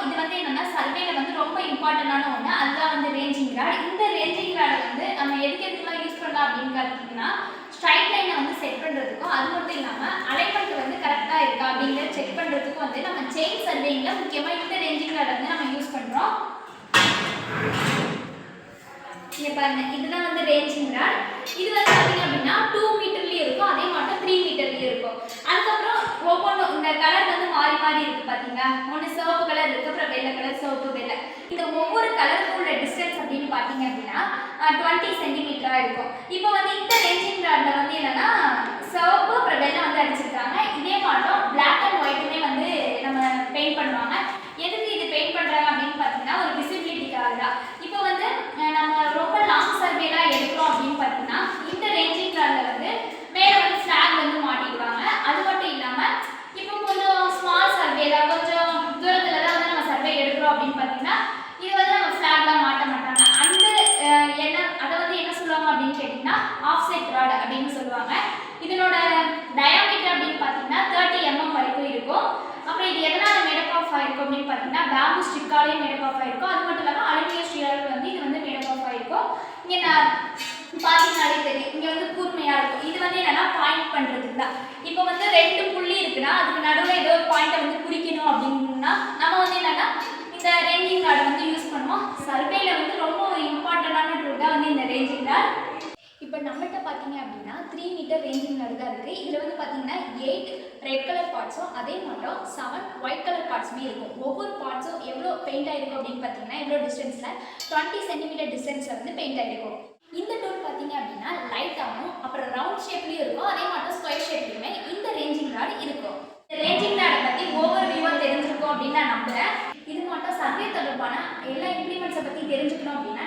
இது வந்து என்னன்னா சர்வேல வந்து ரொம்ப இம்பார்ட்டன்டான ஒன்று. அதுதான் வந்து ரேஞ்சிங் ராட். இந்த ரேஞ்சிங் ராடை வந்து நம்ம எதுக்கெல்லாம் யூஸ் பண்ணலாம் அப்படின்னு பார்த்தீங்கன்னா ஸ்ட்ரைட் லைனை வந்து செட் பண்ணுறதுக்கும், அது மட்டும் இல்லாமல் அலைன்மெண்ட் வந்து கரெக்டாக இருக்கா அப்படிங்கிறத செக் பண்ணுறதுக்கும் வந்து நம்ம செயின் சர்வேயிங்கில் முக்கியமாக இந்த ரேஞ்சிங் ராடை வந்து நம்ம யூஸ் பண்ணுறோம். இங்கே பாருங்க, இதுதான் வந்து ரேஞ்சிங் ராட். இது வந்து பார்த்தீங்க அப்படின்னா 2 மீட்டர்லேயும் இருக்கும், அதே மட்டும் 3 மீட்டர்லேயும் இருக்கும். அதுக்கப்புறம் ஒவ்வொன்றும் இந்த கலர் வந்து மாறி மாறி இருக்குது பார்த்தீங்களா. ஒன்று சிவப்பு கலர் இருக்குது, அப்புறம் வெள்ளை கலர், சிவப்பு வெள்ளை. இந்த ஒவ்வொரு கலருக்கும் உள்ள டிஸ்டன்ஸ் அப்படின்னு பார்த்தீங்க அப்படின்னா 20 சென்டிமீட்டராக இருக்கும். இப்போ வந்து இந்த ரேஞ்சிங் ராடில் வந்து என்னென்னா சிவப்பு அப்புறம் வெள்ளை வந்து அடிச்சிருக்காங்க. இதே மாட்டம் பிளாக் அண்ட் ஒயிட்டுமே வந்து நம்ம பெயிண்ட் பண்ணுவாங்க. எதுக்கு இது பெயிண்ட் பண்ணுறாங்க அப்படின்னு பார்த்தீங்கன்னா ஒரு விசிபிலிட்டிக்காக தான். இப்போ வந்து நம்ம ரொம்ப லாங் சர்வேலாம் எடுக்கிறோம் அப்படின்னு பார்த்தீங்கன்னா இந்த ரேஞ்சிங் ராடில் வந்து மேலே வந்து ஃப்ளாக் வந்து மாட்டிடுவாங்க. அது மட்டும் இல்லாமல் இப்போ கொஞ்சம் ஸ்மால் சர்வே தான், கொஞ்சம் தூரத்தில் தான் வந்து நம்ம சர்வே எடுக்கிறோம் அப்படின்னு பார்த்தீங்கன்னா இது வந்து நம்ம ஃப்ளாக்லாம் மாட்ட மாட்டாங்க. அந்த என்ன அதை வந்து என்ன சொல்லுவாங்க அப்படின்னு கேட்டிங்கன்னா ஆஃப்செட் ராட் அப்படின்னு சொல்லுவாங்க. இதனோட டயாமீட்டர் அப்படின்னு பார்த்தீங்கன்னா 30 mm வரைக்கும் இருக்கும். அப்புறம் இது எதனால் மேடப் ஆஃப் ஆகிருக்கும் அப்படின்னு பார்த்தீங்கன்னா பேம்பு ஸ்டிக்காலேயும் மேடப் ஆஃப் ஆகிருக்கும். அது மட்டும் இல்லாமல் அலுமினியம் ஸ்டீலால் வந்து இது வந்து மேடப் ஆஃப் ஆகிருக்கும். இங்கே நான் பார்த்தீங்கன்னாலே தெரியும், இங்கே வந்து கூர்மையாக இருக்கும். இது வந்து என்னென்னா பாயிண்ட் பண்ணுறதுக்கு தான். இப்போ வந்து 2 புள்ளி இருக்குன்னா அதுக்கு நடுவில் ஏதோ ஒரு பாயிண்ட்டை வந்து குறிக்கணும் அப்படின்னா நம்ம வந்து என்னென்னா இந்த ரேஞ்சிங் ராடை வந்து யூஸ் பண்ணுவோம். சர்வேல வந்து ரொம்ப ஒரு இம்பார்ட்டண்டான டூல் தான் வந்து இந்த ரேஞ்சிங் ராட். இப்போ நம்மகிட்ட பார்த்தீங்க அப்படின்னா 3 மீட்டர் ரேஞ்சிங் ராட் தான் இருக்குது. இதில் வந்து பார்த்தீங்கன்னா 8 ரெட் கலர் பார்ட்ஸும் அதே மட்டும் 7 ஒயிட் கலர் பார்ட்ஸுமே இருக்கும். ஒவ்வொரு பார்ட்ஸும் எவ்வளோ பெயிண்ட் ஆகிருக்கும் அப்படின்னு பார்த்தீங்கன்னா எவ்வளோ டிஸ்டன்ஸில் 20 சென்டிமீட்டர் டிஸ்டன்ஸில் வந்து பெயிண்ட் ஆகிருக்கும். இந்த டூல் பார்த்தீங்க அப்படின்னா லைட்டாகவும் அப்புறம் ரவுண்ட் ஷேப்லேயும் இருக்கும், அதே மட்டும் ஸ்கொயர் ஷேப்லேயுமே இந்த ரேஞ்சிங் ராட் இருக்கும். இந்த ரேஞ்சிங் ராடை பற்றி ஓவர் வியூவாக தெரிஞ்சிருக்கும் அப்படின்னு நான் நம்புகிறேன். இது மட்டும் சர்வே தொடர்பான எல்லா இம்ப்ளிமெண்ட்ஸை பற்றி தெரிஞ்சுக்கணும் அப்படின்னா